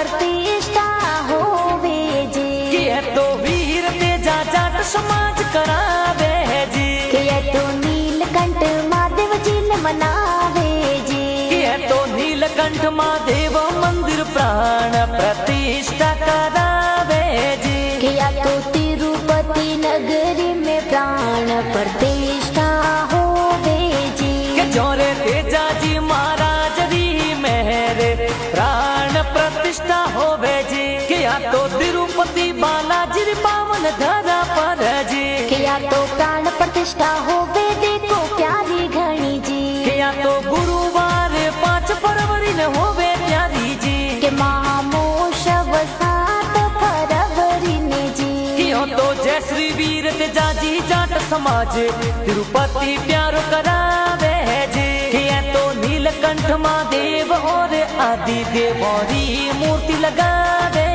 प्रतिष्ठा होवे जी। के तो वीर तेजा जाट समाज करावे जी। के तो नीलकंठ महादेव जी ने मनावे जी। के तो नीलकंठ महादेव मंदिर प्राण प्रतिष्ठा करावे जी। के तो तिरुपति नगरी में प्राण प्रतिष्ठा होवे जी। के जोरे तेजा जी महाराज री मेहरे प्राण प्रतिष्ठा होवे जी। के तो तिरुपति बालाजी री पावन धरा पर जी। के तो प्राण प्रतिष्ठा होवे देखो प्यारी घनी जी। के तो गुरुवार 5 फरवरी ने होवे प्यारी जी। के महामोत्सव 7 फरवरी ने जी। क्यों तो जय श्री वीर तेजा जी जाट समाज तिरुपति प्यारो करावे जी। के तो नीलकंठ महादेव और आदि देवों री मूर्ति लगावे